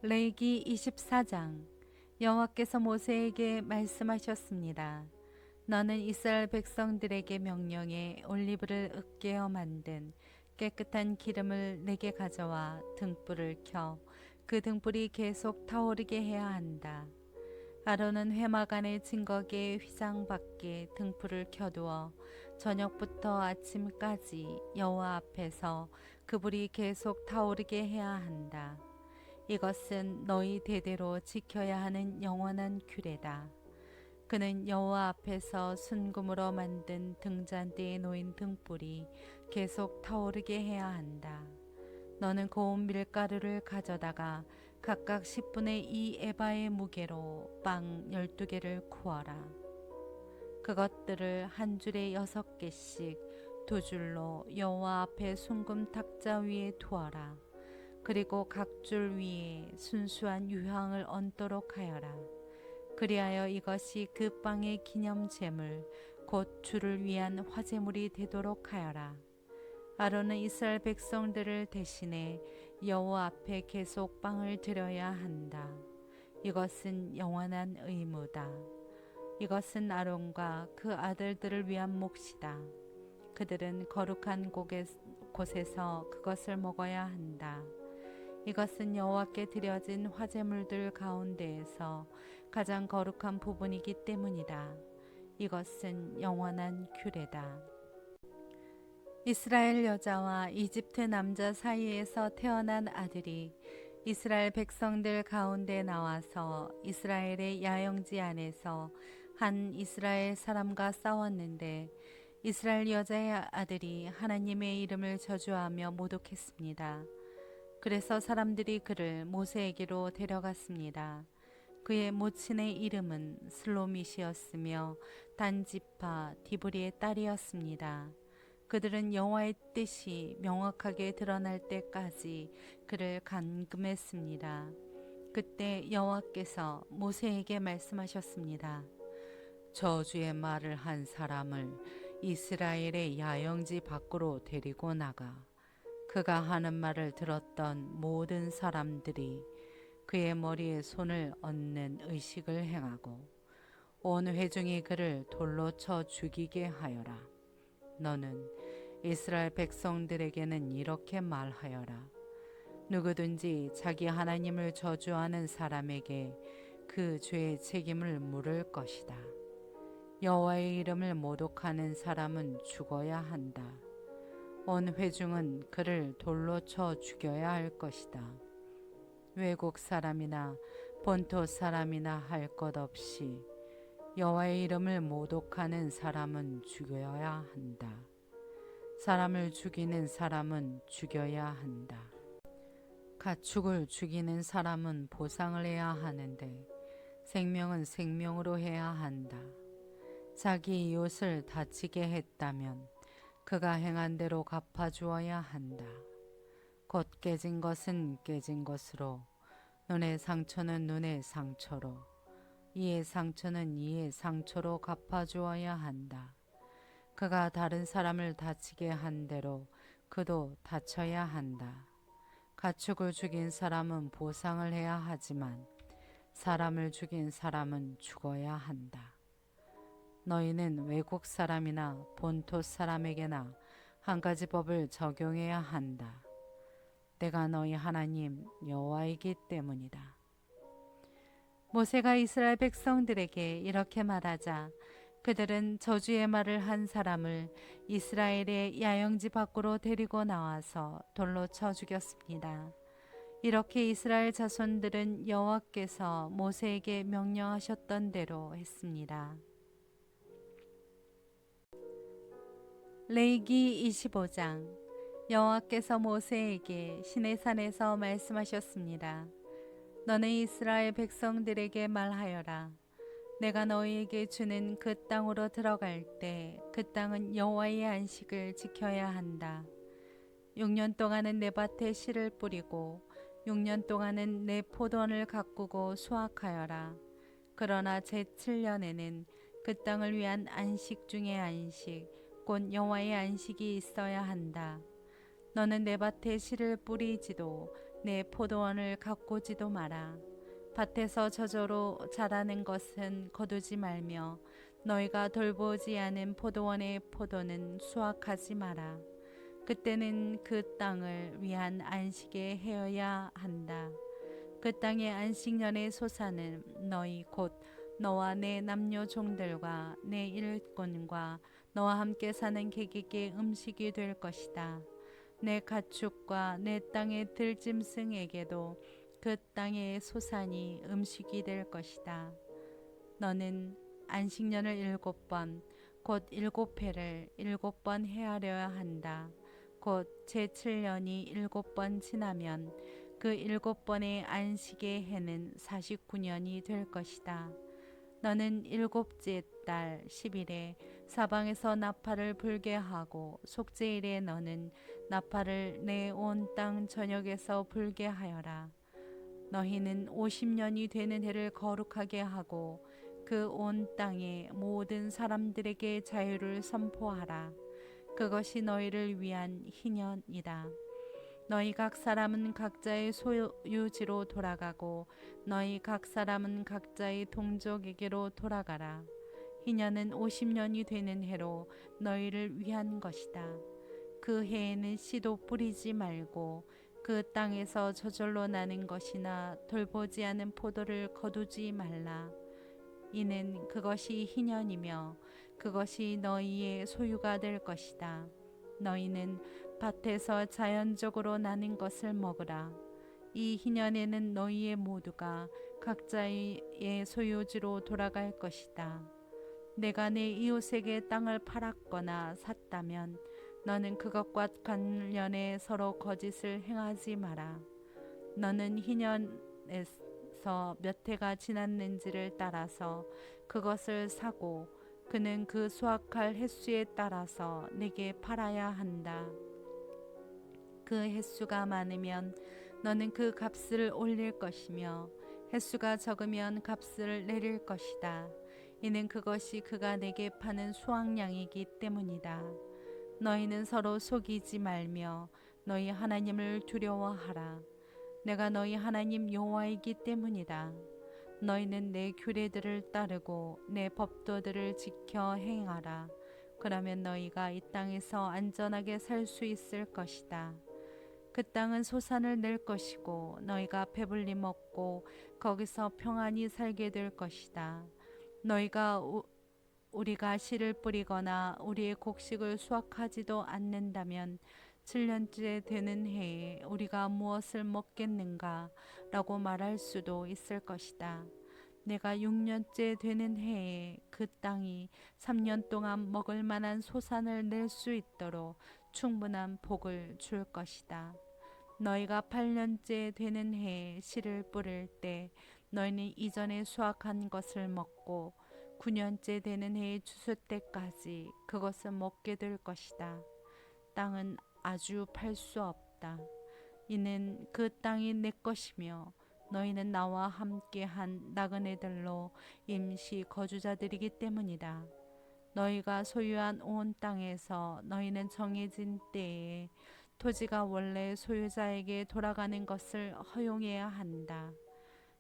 레위기 24장. 여호와께서 모세에게 말씀하셨습니다. 너는 이스라엘 백성들에게 명령해 올리브를 으깨어 만든 깨끗한 기름을 내게 가져와 등불을 켜 그 등불이 계속 타오르게 해야 한다. 아론은 회막 안의 증거계 휘장 밖에 등불을 켜두어 저녁부터 아침까지 여호와 앞에서 그 불이 계속 타오르게 해야 한다. 이것은 너희 대대로 지켜야 하는 영원한 규례다. 그는 여호와 앞에서 순금으로 만든 등잔대에 놓인 등불이 계속 타오르게 해야 한다. 너는 고운 밀가루를 가져다가 각각 10분의 2 에바의 무게로 빵 12개를 구워라. 그것들을 한 줄에 6개씩 두 줄로 여호와 앞에 순금 탁자 위에 두어라. 그리고 각 줄 위에 순수한 유향을 얹도록 하여라. 그리하여 이것이 그 빵의 기념제물 곧 주를 위한 화제물이 되도록 하여라. 아론은 이스라엘 백성들을 대신해 여호와 앞에 계속 빵을 드려야 한다. 이것은 영원한 의무다. 이것은 아론과 그 아들들을 위한 몫이다. 그들은 거룩한 곳에서 그것을 먹어야 한다. 이것은 여호와께 드려진 화제물들 가운데에서 가장 거룩한 부분이기 때문이다. 이것은 영원한 규례다. 이스라엘 여자와 이집트 남자 사이에서 태어난 아들이 이스라엘 백성들 가운데 나와서 이스라엘의 야영지 안에서 한 이스라엘 사람과 싸웠는데 이스라엘 여자의 아들이 하나님의 이름을 저주하며 모독했습니다. 그래서 사람들이 그를 모세에게로 데려갔습니다. 그의 모친의 이름은 슬로밋이었으며 단지파 디브리의 딸이었습니다. 그들은 여호와의 뜻이 명확하게 드러날 때까지 그를 감금했습니다. 그때 여호와께서 모세에게 말씀하셨습니다. 저주의 말을 한 사람을 이스라엘의 야영지 밖으로 데리고 나가 그가 하는 말을 들었던 모든 사람들이 그의 머리에 손을 얹는 의식을 행하고 온 회중이 그를 돌로 쳐 죽이게 하여라. 너는 이스라엘 백성들에게는 이렇게 말하여라. 누구든지 자기 하나님을 저주하는 사람에게 그 죄의 책임을 물을 것이다. 여호와의 이름을 모독하는 사람은 죽어야 한다. 온 회중은 그를 돌로 쳐 죽여야 할 것이다. 외국 사람이나 본토 사람이나 할 것 없이 여호와의 이름을 모독하는 사람은 죽여야 한다. 사람을 죽이는 사람은 죽여야 한다. 가축을 죽이는 사람은 보상을 해야 하는데 생명은 생명으로 해야 한다. 자기 이웃을 다치게 했다면 그가 행한 대로 갚아주어야 한다. 곧 깨진 것은 깨진 것으로 눈의 상처는 눈의 상처로 이의 상처는 이의 상처로 갚아주어야 한다. 그가 다른 사람을 다치게 한 대로 그도 다쳐야 한다. 가축을 죽인 사람은 보상을 해야 하지만 사람을 죽인 사람은 죽어야 한다. 너희는 외국 사람이나 본토 사람에게나 한 가지 법을 적용해야 한다. 내가 너희 하나님 여호와이기 때문이다. 모세가 이스라엘 백성들에게 이렇게 말하자 그들은 저주의 말을 한 사람을 이스라엘의 야영지 밖으로 데리고 나와서 돌로 쳐 죽였습니다. 이렇게 이스라엘 자손들은 여호와께서 모세에게 명령하셨던 대로 했습니다. 레위기 25장. 여호와께서 모세에게 시내산에서 말씀하셨습니다. 너는 이스라엘 백성들에게 말하여라. 내가 너희에게 주는 그 땅으로 들어갈 때 그 땅은 여호와의 안식을 지켜야 한다. 6년 동안은 내 밭에 씨를 뿌리고 6년 동안은 내 포도원을 가꾸고 수확하여라. 그러나 제7년에는 그 땅을 위한 안식 중의 안식 곧 여호와의 안식이 있어야 한다. 너는 내 밭에 씨를 뿌리지도 내 포도원을 가꾸지도 마라. 밭에서 저절로 자라는 것은 거두지 말며 너희가 돌보지 않은 포도원의 포도는 수확하지 마라. 그때는 그 땅을 위한 안식에 헤어야 한다. 그 땅의 안식년의 소사는 너희 곧 너와 내 남녀 종들과 내 일꾼과 너와 함께 사는 객에게 음식이 될 것이다. 내 가축과 내 땅의 들짐승에게도 그 땅의 소산이 음식이 될 것이다. 너는 안식년을 7번 곧 7회를 7번 헤아려야 한다. 곧 제7년이 7번 지나면 그 7번의 안식의 해는 49년이 될 것이다. 너는 7째 달 10일에 사방에서 나팔을 불게 하고 속죄일에 너는 나팔을 내 온 땅 전역에서 불게 하여라. 너희는 50년이 되는 해를 거룩하게 하고 그 온 땅의 모든 사람들에게 자유를 선포하라. 그것이 너희를 위한 희년이다. 너희 각 사람은 각자의 소유지로 돌아가고 너희 각 사람은 각자의 동족에게로 돌아가라. 희년은 50년이 되는 해로 너희를 위한 것이다. 그 해에는 씨도 뿌리지 말고 그 땅에서 저절로 나는 것이나 돌보지 않은 포도를 거두지 말라. 이는 그것이 희년이며 그것이 너희의 소유가 될 것이다. 너희는 밭에서 자연적으로 나는 것을 먹으라. 이 희년에는 너희의 모두가 각자의 소유지로 돌아갈 것이다. 내가 내 이웃에게 땅을 팔았거나 샀다면 너는 그것과 관련해 서로 거짓을 행하지 마라. 너는 희년에서 몇 해가 지났는지를 따라서 그것을 사고 그는 그 수확할 횟수에 따라서 내게 팔아야 한다. 그 횟수가 많으면 너는 그 값을 올릴 것이며 횟수가 적으면 값을 내릴 것이다. 이는 그것이 그가 내게 파는 수확량이기 때문이다. 너희는 서로 속이지 말며 너희 하나님을 두려워하라. 내가 너희 하나님 여호와이기 때문이다. 너희는 내 규례들을 따르고 내 법도들을 지켜 행하라. 그러면 너희가 이 땅에서 안전하게 살 수 있을 것이다. 그 땅은 소산을 낼 것이고 너희가 배불리 먹고 거기서 평안히 살게 될 것이다. 너희가 우리가 씨를 뿌리거나 우리의 곡식을 수확하지도 않는다면 7년째 되는 해에 우리가 무엇을 먹겠는가 라고 말할 수도 있을 것이다. 내가 6년째 되는 해에 그 땅이 3년 동안 먹을 만한 소산을 낼 수 있도록 충분한 복을 줄 것이다. 너희가 8년째 되는 해에 씨를 뿌릴 때 너희는 이전에 수확한 것을 먹고 9년째 되는 해의 추수 때까지 그것을 먹게 될 것이다. 땅은 아주 팔 수 없다. 이는 그 땅이 내 것이며 너희는 나와 함께한 나그네들로 임시 거주자들이기 때문이다. 너희가 소유한 온 땅에서 너희는 정해진 때에 토지가 원래 소유자에게 돌아가는 것을 허용해야 한다.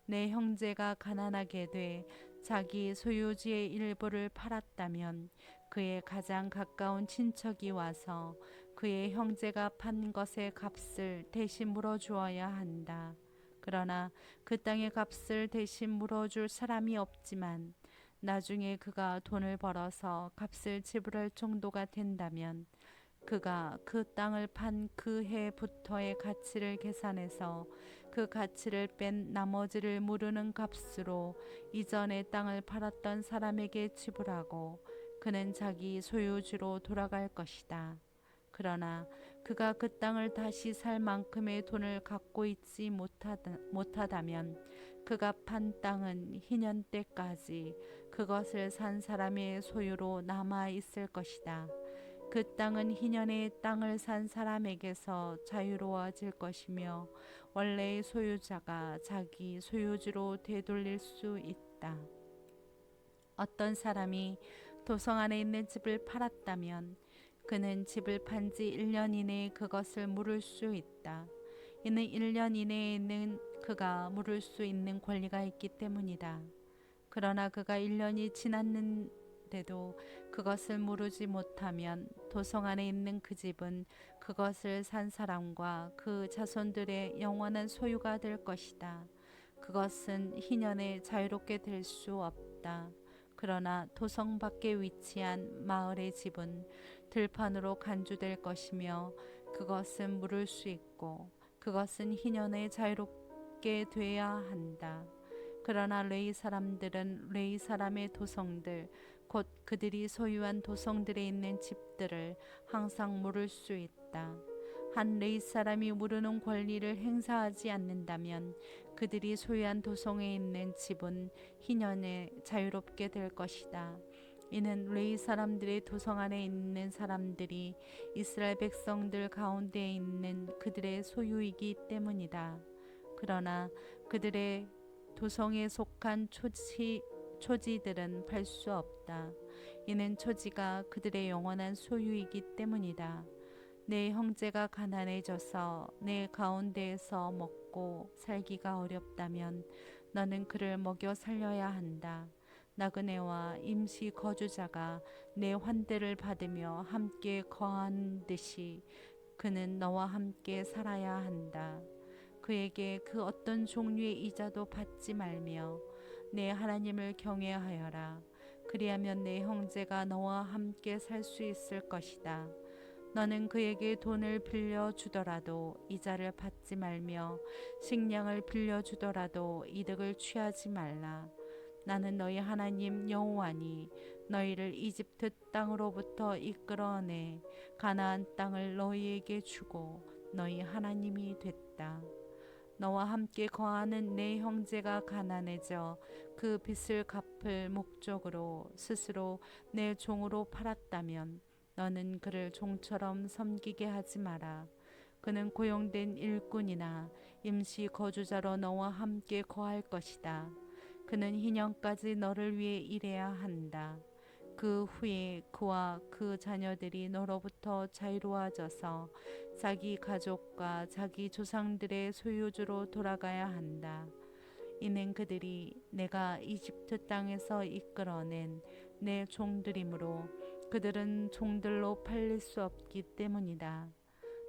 내 형제가 가난하게 돼 자기 소유지의 일부를 팔았다면 그의 가장 가까운 친척이 와서 그의 형제가 판 것의 값을 대신 물어주어야 한다. 그러나 그 땅의 값을 대신 물어줄 사람이 없지만 나중에 그가 돈을 벌어서 값을 지불할 정도가 된다면 그가 그 땅을 판 그 해부터의 가치를 계산해서 그 가치를 뺀 나머지를 무르는 값으로 이전에 땅을 팔았던 사람에게 지불하고 그는 자기 소유지로 돌아갈 것이다. 그러나 그가 그 땅을 다시 살 만큼의 돈을 갖고 있지 못하다면 그가 판 땅은 희년 때까지 그것을 산 사람의 소유로 남아 있을 것이다. 그 땅은 희년에 땅을 산 사람에게서 자유로워질 것이며 원래의 소유자가 자기 소유지로 되돌릴 수 있다. 어떤 사람이 도성 안에 있는 집을 팔았다면 그는 집을 판 지 1년 이내에 그것을 물을 수 있다. 이는 1년 이내에는 그가 물을 수 있는 권리가 있기 때문이다. 그러나 그가 1년이 지났는데도 그것을 무르지 못하면 도성 안에 있는 그 집은 그것을 산 사람과 그 자손들의 영원한 소유가 될 것이다. 그것은 희년에 자유롭게 될 수 없다. 그러나 도성 밖에 위치한 마을의 집은 들판으로 간주될 것이며 그것은 물을 수 있고 그것은 희년에 자유롭게 돼야 한다. 그러나 레위 사람들은 레위 사람의 도성들 곧 그들이 소유한 도성들에 있는 집들을 항상 물을 수 있다. 한 레위 사람이 무르는 권리를 행사하지 않는다면 그들이 소유한 도성에 있는 집은 희년에 자유롭게 될 것이다. 이는 레위 사람들의 도성 안에 있는 사람들이 이스라엘 백성들 가운데 있는 그들의 소유이기 때문이다. 그러나 그들의 도성에 속한 초지들은 팔 수 없다. 이는 초지가 그들의 영원한 소유이기 때문이다. 내 형제가 가난해져서 내 가운데에서 먹고 살기가 어렵다면 너는 그를 먹여 살려야 한다. 나그네와 임시 거주자가 내 환대를 받으며 함께 거한 듯이 그는 너와 함께 살아야 한다. 그에게 그 어떤 종류의 이자도 받지 말며 내 하나님을 경외하여라. 그리하면 내 형제가 너와 함께 살 수 있을 것이다. 너는 그에게 돈을 빌려주더라도 이자를 받지 말며 식량을 빌려주더라도 이득을 취하지 말라. 나는 너희 하나님 여호와니 너희를 이집트 땅으로부터 이끌어내 가나안 땅을 너희에게 주고 너희 하나님이 됐다. 너와 함께 거하는 내 형제가 가난해져 그 빚을 갚을 목적으로 스스로 내 종으로 팔았다면 너는 그를 종처럼 섬기게 하지 마라. 그는 고용된 일꾼이나 임시 거주자로 너와 함께 거할 것이다. 그는 희년까지 너를 위해 일해야 한다. 그 후에 그와 그 자녀들이 너로부터 자유로워져서 자기 가족과 자기 조상들의 소유주로 돌아가야 한다. 이는 그들이 내가 이집트 땅에서 이끌어낸 내 종들이므로 그들은 종들로 팔릴 수 없기 때문이다.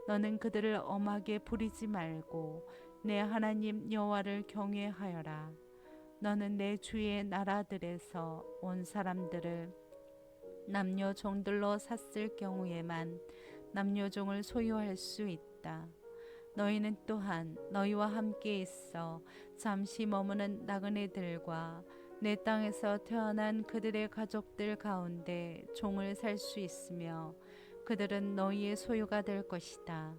너는 그들을 엄하게 부리지 말고 내 하나님 여호와를 경외하여라. 너는 내 주의 나라들에서 온 사람들을 남녀 종들로 샀을 경우에만 남녀 종을 소유할 수 있다. 너희는 또한 너희와 함께 있어 잠시 머무는 나그네들과 내 땅에서 태어난 그들의 가족들 가운데 종을 살 수 있으며 그들은 너희의 소유가 될 것이다.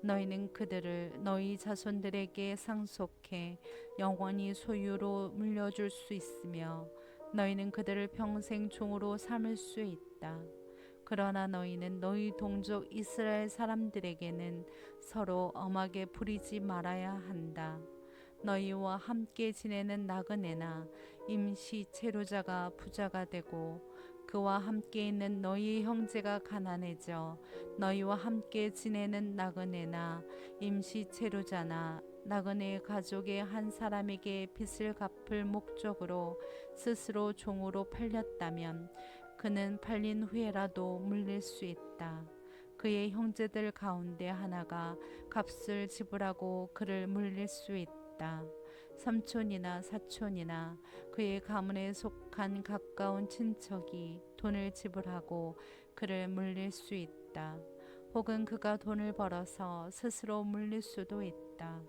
너희는 그들을 너희 자손들에게 상속해 영원히 소유로 물려줄 수 있으며 너희는 그들을 평생 종으로 삼을 수 있다. 그러나 너희는 너희 동족 이스라엘 사람들에게는 서로 엄하게 부리지 말아야 한다. 너희와 함께 지내는 나그네나 임시 체류자가 부자가 되고 그와 함께 있는 너희 형제가 가난해져 너희와 함께 지내는 나그네나 임시 체류자나 나그네 가족의 한 사람에게 빚을 갚을 목적으로 스스로 종으로 팔렸다면 그는 팔린 후에라도 물릴 수 있다. 그의 형제들 가운데 하나가 값을 지불하고 그를 물릴 수 있다. 삼촌이나 사촌이나 그의 가문에 속한 가까운 친척이 돈을 지불하고 그를 물릴 수 있다. 혹은 그가 돈을 벌어서 스스로 물릴 수도 있다.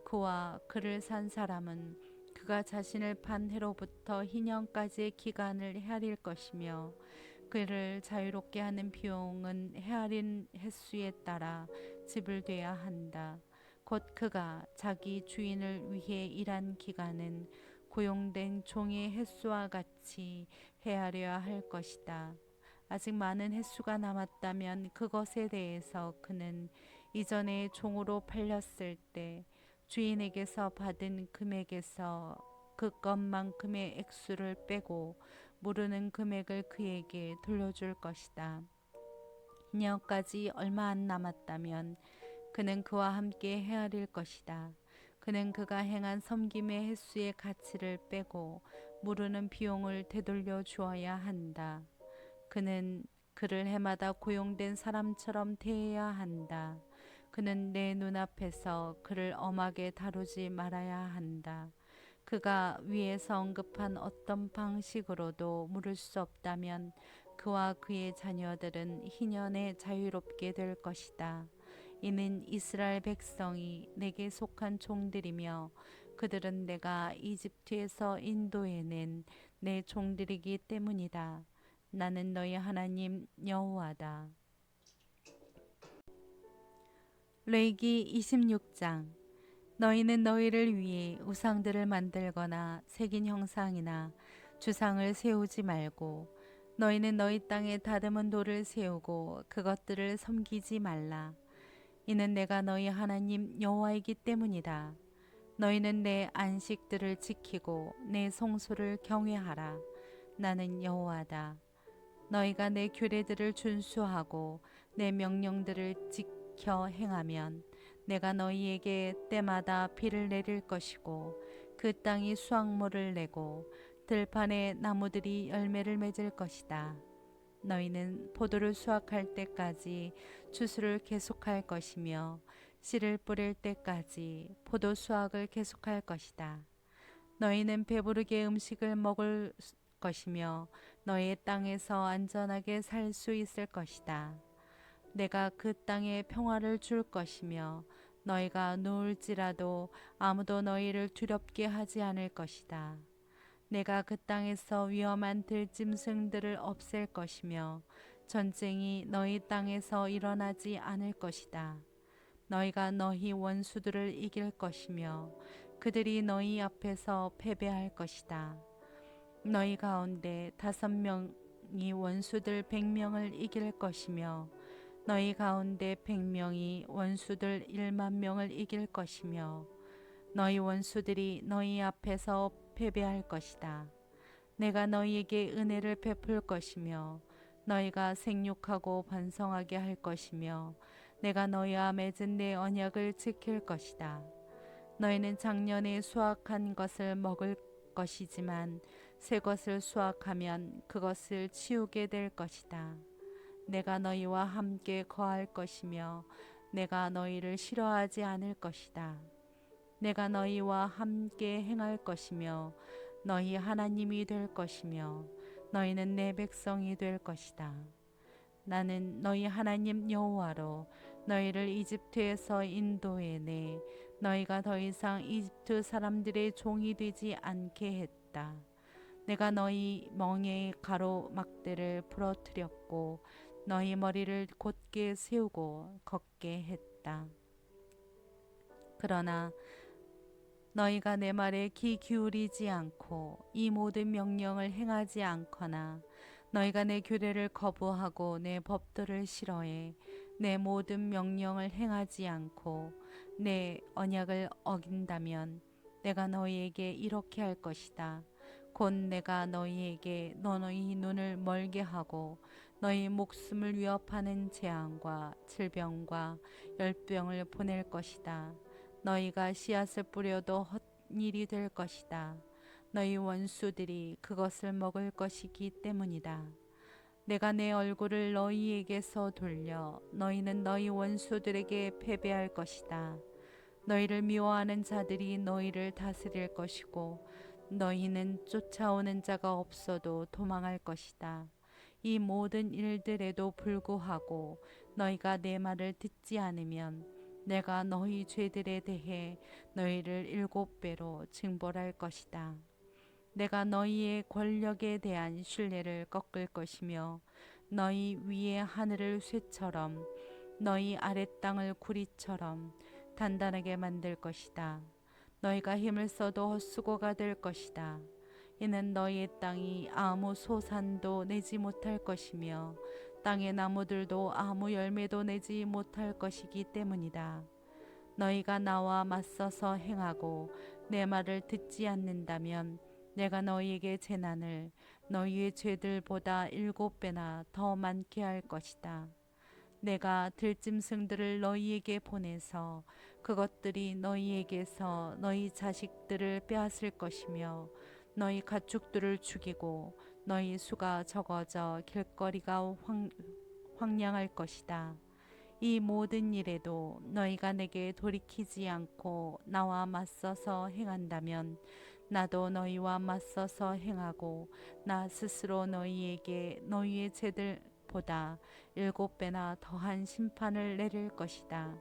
그와 그를 산 사람은 그가 자신을 판 해로부터 희년까지의 기간을 헤아릴 것이며 그를 자유롭게 하는 비용은 헤아린 횟수에 따라 지불돼야 한다. 곧 그가 자기 주인을 위해 일한 기간은 고용된 종의 횟수와 같이 헤아려야 할 것이다. 아직 많은 횟수가 남았다면 그것에 대해서 그는 이전에 종으로 팔렸을 때 주인에게서 받은 금액에서 그 것만큼의 액수를 빼고 모르는 금액을 그에게 돌려줄 것이다. 희년까지 얼마 안 남았다면 그는 그와 함께 헤아릴 것이다. 그는 그가 행한 섬김의 횟수의 가치를 빼고 모르는 비용을 되돌려 주어야 한다. 그는 그를 해마다 고용된 사람처럼 대해야 한다. 그는 내 눈앞에서 그를 엄하게 다루지 말아야 한다. 그가 위에서 언급한 어떤 방식으로도 물을 수 없다면 그와 그의 자녀들은 희년에 자유롭게 될 것이다. 이는 이스라엘 백성이 내게 속한 종들이며 그들은 내가 이집트에서 인도해낸 내 종들이기 때문이다. 나는 너희 하나님 여호와다. 레위기 26장. 너희는 너희를 위해 우상들을 만들거나 새긴 형상이나 주상을 세우지 말고 너희는 너희 땅에 다듬은 돌을 세우고 그것들을 섬기지 말라. 이는 내가 너희 하나님 여호와이기 때문이다. 너희는 내 안식들을 지키고 내 성소를 경외하라. 나는 여호와다. 너희가 내 규례들을 준수하고 내 명령들을 지켜 행하면 내가 너희에게 때마다 비를 내릴 것이고 그 땅이 수확물을 내고 들판의 나무들이 열매를 맺을 것이다. 너희는 포도를 수확할 때까지 추수를 계속할 것이며 씨를 뿌릴 때까지 포도 수확을 계속할 것이다. 너희는 배부르게 음식을 먹을 것이며 너희의 땅에서 안전하게 살 수 있을 것이다. 내가 그 땅에 평화를 줄 것이며 너희가 누울지라도 아무도 너희를 두렵게 하지 않을 것이다. 내가 그 땅에서 위험한 들짐승들을 없앨 것이며 전쟁이 너희 땅에서 일어나지 않을 것이다. 너희가 너희 원수들을 이길 것이며 그들이 너희 앞에서 패배할 것이다. 너희 가운데 5명이 원수들 100명을 이길 것이며 너희 가운데 100명이 원수들 1만 명을 이길 것이며 너희 원수들이 너희 앞에서 패배할 것이다. 내가 너희에게 은혜를 베풀 것이며 너희가 생육하고 번성하게 할 것이며 내가 너희와 맺은 내 언약을 지킬 것이다. 너희는 작년에 수확한 것을 먹을 것이지만 새 것을 수확하면 그것을 치우게 될 것이다. 내가 너희와 함께 거할 것이며 내가 너희를 싫어하지 않을 것이다. 내가 너희와 함께 행할 것이며 너희 하나님이 될 것이며 너희는 내 백성이 될 것이다. 나는 너희 하나님 여호와로 너희를 이집트에서 인도해내 너희가 더 이상 이집트 사람들의 종이 되지 않게 했다. 내가 너희 멍에의 가로막대를 부러뜨렸고 너희 머리를 곧게 세우고 걷게 했다. 그러나 너희가 내 말에 귀 기울이지 않고 이 모든 명령을 행하지 않거나 너희가 내 규례를 거부하고 내 법도를 싫어해 내 모든 명령을 행하지 않고 내 언약을 어긴다면 내가 너희에게 이렇게 할 것이다. 곧 내가 너희에게 너희 눈을 멀게 하고 너희 목숨을 위협하는 재앙과 질병과 열병을 보낼 것이다. 너희가 씨앗을 뿌려도 헛일이 될 것이다. 너희 원수들이 그것을 먹을 것이기 때문이다. 내가 내 얼굴을 너희에게서 돌려 너희는 너희 원수들에게 패배할 것이다. 너희를 미워하는 자들이 너희를 다스릴 것이고 너희는 쫓아오는 자가 없어도 도망할 것이다. 이 모든 일들에도 불구하고 너희가 내 말을 듣지 않으면 내가 너희 죄들에 대해 너희를 7배로 징벌할 것이다. 내가 너희의 권력에 대한 신뢰를 꺾을 것이며 너희 위의 하늘을 쇠처럼 너희 아래 땅을 구리처럼 단단하게 만들 것이다. 너희가 힘을 써도 헛수고가 될 것이다. 이는 너희의 땅이 아무 소산도 내지 못할 것이며 땅의 나무들도 아무 열매도 내지 못할 것이기 때문이다. 너희가 나와 맞서서 행하고 내 말을 듣지 않는다면 내가 너희에게 재난을 너희의 죄들보다 7배나 더 많게 할 것이다. 내가 들짐승들을 너희에게 보내서 그것들이 너희에게서 너희 자식들을 빼앗을 것이며 너희 가축들을 죽이고 너희 수가 적어져 길거리가 황량할 것이다. 이 모든 일에도 너희가 내게 돌이키지 않고 나와 맞서서 행한다면 나도 너희와 맞서서 행하고 나 스스로 너희에게 너희의 죄들보다 7배나 더한 심판을 내릴 것이다.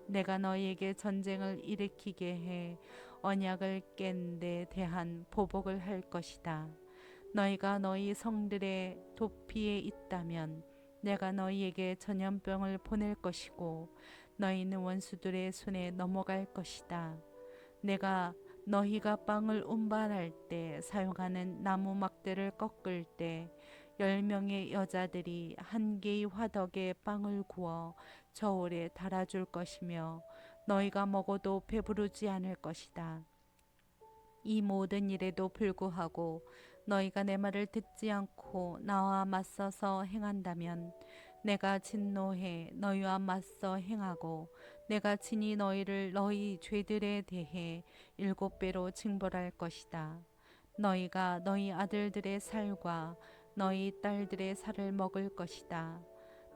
내가 너희에게 전쟁을 일으키게 해 언약을 깬 데 대한 보복을 할 것이다. 너희가 너희 성들의 도피에 있다면 내가 너희에게 전염병을 보낼 것이고 너희는 원수들의 손에 넘어갈 것이다. 내가 너희가 빵을 운반할 때 사용하는 나무 막대를 꺾을 때 10명의 여자들이 한 개의 화덕에 빵을 구워 저울에 달아줄 것이며 너희가 먹어도 배부르지 않을 것이다. 이 모든 일에도 불구하고 너희가 내 말을 듣지 않고 나와 맞서서 행한다면 내가 진노해 너희와 맞서 행하고 내가 친히 너희를 너희 죄들에 대해 7배로 징벌할 것이다. 너희가 너희 아들들의 살과 너희 딸들의 살을 먹을 것이다.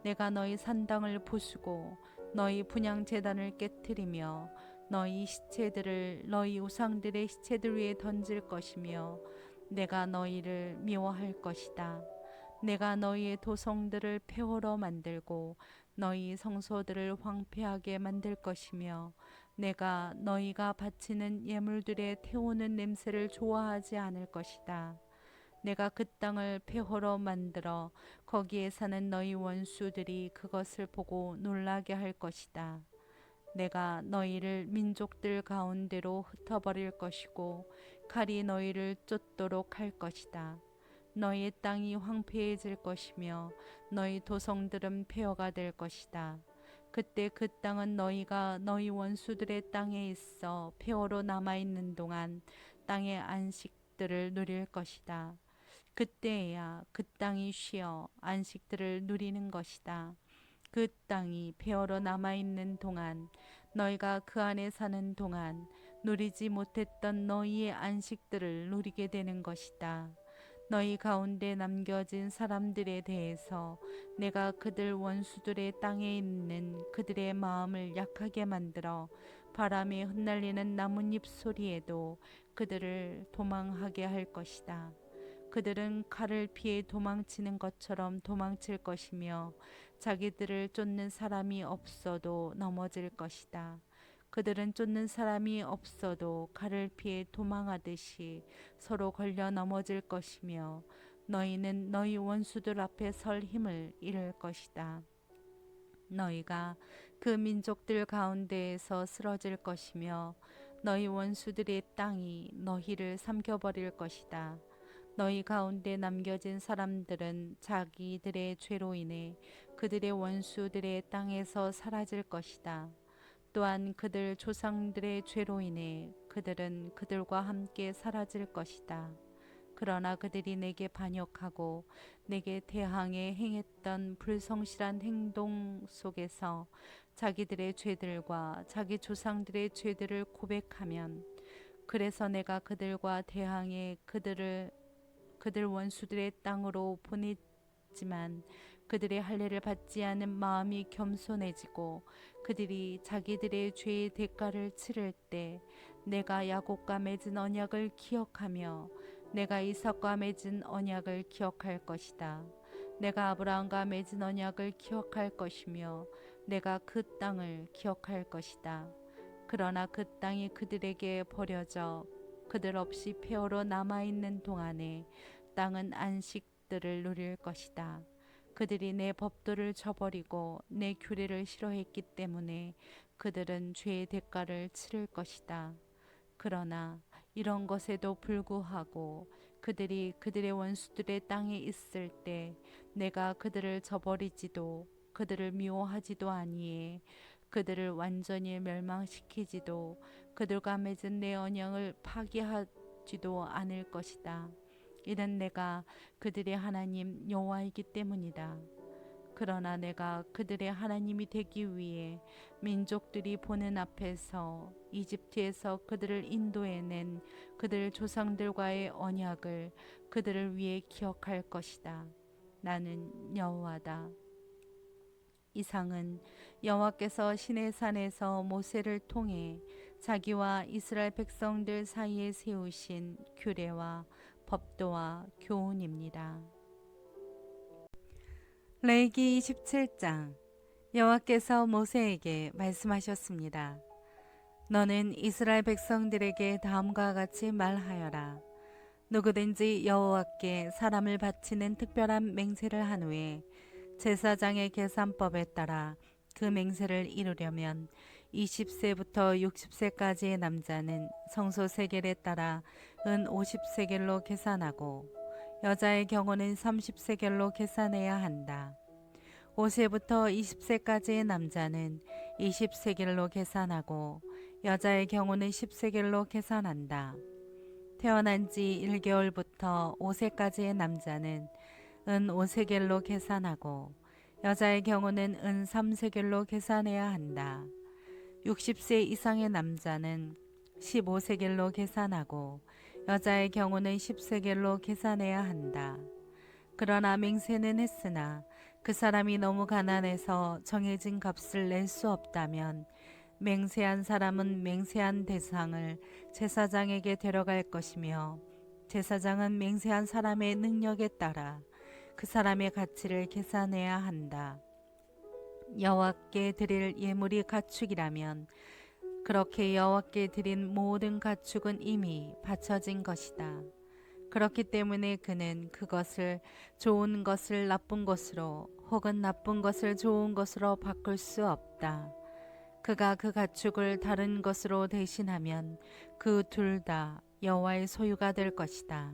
내가 너희 산당을 부수고 너희 분향 제단을 깨뜨리며 너희 시체들을 너희 우상들의 시체들 위에 던질 것이며 내가 너희를 미워할 것이다. 내가 너희의 도성들을 폐허로 만들고 너희 성소들을 황폐하게 만들 것이며 내가 너희가 바치는 예물들의 태우는 냄새를 좋아하지 않을 것이다. 내가 그 땅을 폐허로 만들어 거기에 사는 너희 원수들이 그것을 보고 놀라게 할 것이다. 내가 너희를 민족들 가운데로 흩어버릴 것이고 칼이 너희를 쫓도록 할 것이다. 너희 땅이 황폐해질 것이며 너희 도성들은 폐허가 될 것이다. 그때 그 땅은 너희가 너희 원수들의 땅에 있어 폐허로 남아있는 동안 땅의 안식들을 누릴 것이다. 그때야 그 땅이 쉬어 안식들을 누리는 것이다. 그 땅이 폐허로 남아있는 동안 너희가 그 안에 사는 동안 누리지 못했던 너희의 안식들을 누리게 되는 것이다. 너희 가운데 남겨진 사람들에 대해서 내가 그들 원수들의 땅에 있는 그들의 마음을 약하게 만들어 바람에 흩날리는 나뭇잎 소리에도 그들을 도망하게 할 것이다. 그들은 칼을 피해 도망치는 것처럼 도망칠 것이며 자기들을 쫓는 사람이 없어도 넘어질 것이다. 그들은 쫓는 사람이 없어도 칼을 피해 도망하듯이 서로 걸려 넘어질 것이며 너희는 너희 원수들 앞에 설 힘을 잃을 것이다. 너희가 그 민족들 가운데에서 쓰러질 것이며 너희 원수들의 땅이 너희를 삼켜버릴 것이다. 너희 가운데 남겨진 사람들은 자기들의 죄로 인해 그들의 원수들의 땅에서 사라질 것이다. 또한 그들 조상들의 죄로 인해 그들은 그들과 함께 사라질 것이다. 그러나 그들이 내게 반역하고 내게 대항해 행했던 불성실한 행동 속에서 자기들의 죄들과 자기 조상들의 죄들을 고백하면 그래서 내가 그들과 대항해 그들 원수들의 땅으로 보냈지만 그들의 할례를 받지 않은 마음이 겸손해지고 그들이 자기들의 죄의 대가를 치를 때 내가 야곱과 맺은 언약을 기억하며 내가 이삭과 맺은 언약을 기억할 것이다. 내가 아브라함과 맺은 언약을 기억할 것이며 내가 그 땅을 기억할 것이다. 그러나 그 땅이 그들에게 버려져 그들 없이 폐허로 남아있는 동안에 땅은 안식들을 누릴 것이다. 그들이 내 법도를 저버리고 내 규례를 싫어했기 때문에 그들은 죄의 대가를 치를 것이다. 그러나 이런 것에도 불구하고 그들이 그들의 원수들의 땅에 있을 때 내가 그들을 저버리지도 그들을 미워하지도 아니해 그들을 완전히 멸망시키지도 그들과 맺은 내 언약을 파기하지도 않을 것이다. 이는 내가 그들의 하나님 여호와이기 때문이다. 그러나 내가 그들의 하나님이 되기 위해 민족들이 보는 앞에서 이집트에서 그들을 인도해낸 그들 조상들과의 언약을 그들을 위해 기억할 것이다. 나는 여호와다. 이상은 여호와께서 시내산에서 모세를 통해 자기와 이스라엘 백성들 사이에 세우신 규례와 법도와 교훈입니다. 레위기 27장. 여호와께서 모세에게 말씀하셨습니다. 너는 이스라엘 백성들에게 다음과 같이 말하여라. 누구든지 여호와께 사람을 바치는 특별한 맹세를 한 후에 제사장의 계산법에 따라 그 맹세를 이루려면 20세부터 60세까지의 남자는 성소 세겔에 따라 은 50세겔로 계산하고 여자의 경우는 30세겔로 계산해야 한다. 5세부터 20세까지의 남자는 20세겔로 계산하고 여자의 경우는 10세겔로 계산한다. 태어난 지 1개월부터 5세까지의 남자는 은 5세겔로 계산하고 여자의 경우는 은 3세겔로 계산해야 한다. 60세 이상의 남자는 15세겔로 계산하고 여자의 경우는 10세겔로 계산해야 한다. 그러나 맹세는 했으나 그 사람이 너무 가난해서 정해진 값을 낼 수 없다면 맹세한 사람은 맹세한 대상을 제사장에게 데려갈 것이며 제사장은 맹세한 사람의 능력에 따라 그 사람의 가치를 계산해야 한다. 여호와께 드릴 예물이 가축이라면 그렇게 여호와께 드린 모든 가축은 이미 바쳐진 것이다. 그렇기 때문에 그는 그것을 좋은 것을 나쁜 것으로 혹은 나쁜 것을 좋은 것으로 바꿀 수 없다. 그가 그 가축을 다른 것으로 대신하면 그 둘 다 여호와의 소유가 될 것이다.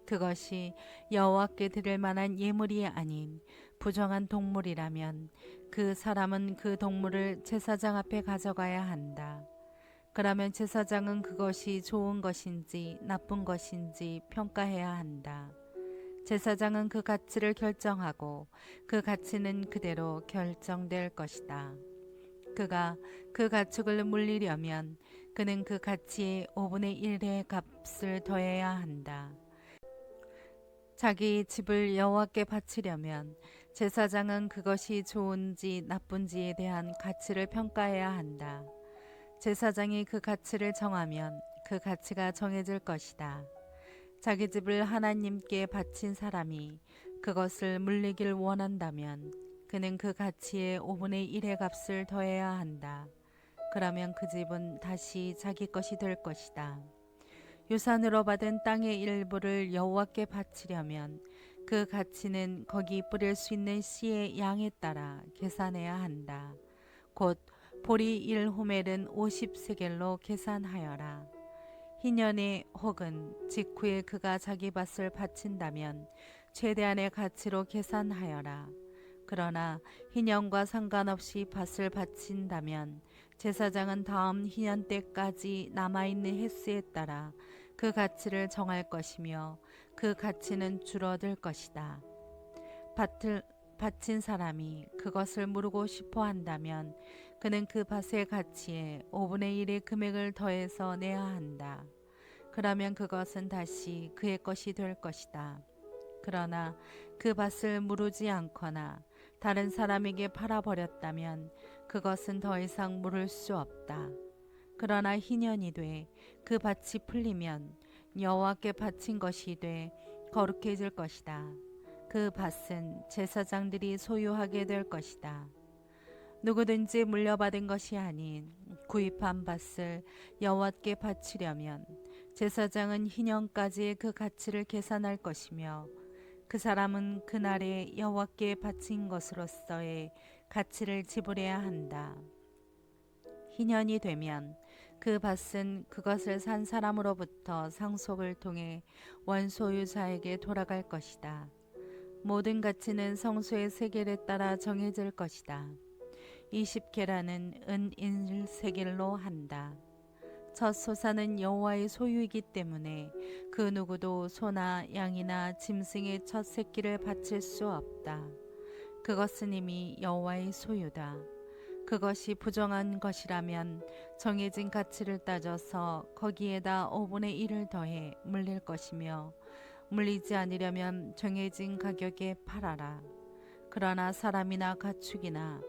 그것이 여호와께 드릴 만한 예물이 아닌 부정한 동물이라면 그 사람은 그 동물을 제사장 앞에 가져가야 한다. 그러면 제사장은 그것이 좋은 것인지 나쁜 것인지 평가해야 한다. 제사장은 그 가치를 결정하고 그 가치는 그대로 결정될 것이다. 그가 그 가축을 물리려면 그는 그 가치의 5분의 1의 값을 더해야 한다. 자기 집을 여호와께 바치려면 제사장은 그것이 좋은지 나쁜지에 대한 가치를 평가해야 한다. 제사장이 그 가치를 정하면 그 가치가 정해질 것이다. 자기 집을 하나님께 바친 사람이 그것을 물리길 원한다면 그는 그 가치의 5분의 1의 값을 더해야 한다. 그러면 그 집은 다시 자기 것이 될 것이다. 유산으로 받은 땅의 일부를 여호와께 바치려면 그 가치는 거기 뿌릴 수 있는 씨의 양에 따라 계산해야 한다. 곧 보리 1호멜은 50세겔로 계산하여라. 희년에 혹은 직후에 그가 자기 밭을 바친다면 최대한의 가치로 계산하여라. 그러나 희년과 상관없이 밭을 바친다면 제사장은 다음 희년 때까지 남아있는 횟수에 따라 그 가치를 정할 것이며 그 가치는 줄어들 것이다. 밭을 바친 사람이 그것을 물고 싶어 한다면 그는 그 밭의 가치에 5분의 1의 금액을 더해서 내야 한다. 그러면 그것은 다시 그의 것이 될 것이다. 그러나 그 밭을 무르지 않거나 다른 사람에게 팔아버렸다면 그것은 더 이상 물을 수 없다. 그러나 희년이 돼 그 밭이 풀리면 여호와께 바친 것이 돼 거룩해질 것이다. 그 밭은 제사장들이 소유하게 될 것이다. 누구든지 물려받은 것이 아닌 구입한 밭을 여호와께 바치려면 제사장은 희년까지의 그 가치를 계산할 것이며 그 사람은 그날에 여호와께 바친 것으로서의 가치를 지불해야 한다. 희년이 되면 그 밭은 그것을 산 사람으로부터 상속을 통해 원소유자에게 돌아갈 것이다. 모든 가치는 성소의 세겔에 따라 정해질 것이다. 20계라는 은 1세겔로 한다. 첫 소사는 여호와의 소유이기 때문에 그 누구도 소나 양이나 짐승의 첫 새끼를 바칠 수 없다. 그것은 이미 여호와의 소유다. 그것이 부정한 것이라면 정해진 가치를 따져서 거기에다 5분의 1을 더해 물릴 것이며, 물리지 않으려면 정해진 가격에 팔아라. 그러나 사람이나 가축이나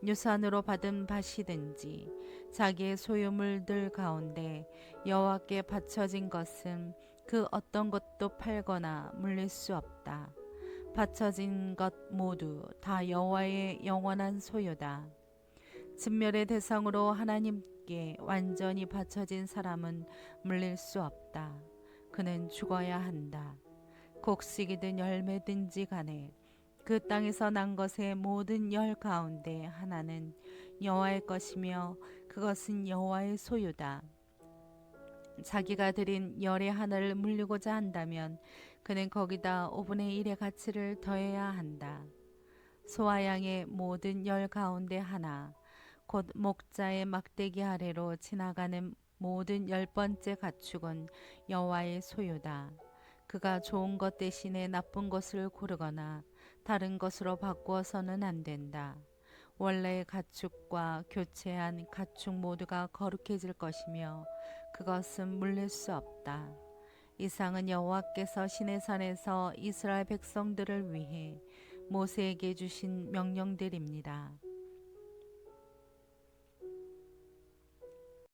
유산으로 받은 밭이든지 자기의 소유물들 가운데 여호와께 바쳐진 것은 그 어떤 것도 팔거나 물릴 수 없다. 바쳐진 것 모두 다 여호와의 영원한 소유다. 진멸의 대상으로 하나님께 완전히 바쳐진 사람은 물릴 수 없다. 그는 죽어야 한다. 곡식이든 열매든지 간에 그 땅에서 난 것의 모든 열 가운데 하나는 여호와의 것이며 그것은 여호와의 소유다. 자기가 드린 열의 하나를 물리고자 한다면 그는 거기다 5분의 1의 가치를 더해야 한다. 소와 양의 모든 열 가운데 하나, 곧 목자의 막대기 아래로 지나가는 모든 10번째 가축은 여호와의 소유다. 그가 좋은 것 대신에 나쁜 것을 고르거나 다른 것으로 바꾸어서는 안 된다. 원래의 가축과 교체한 가축 모두가 거룩해질 것이며 그것은 물릴 수 없다. 이상은 여호와께서 시내산에서 이스라엘 백성들을 위해 모세에게 주신 명령들입니다.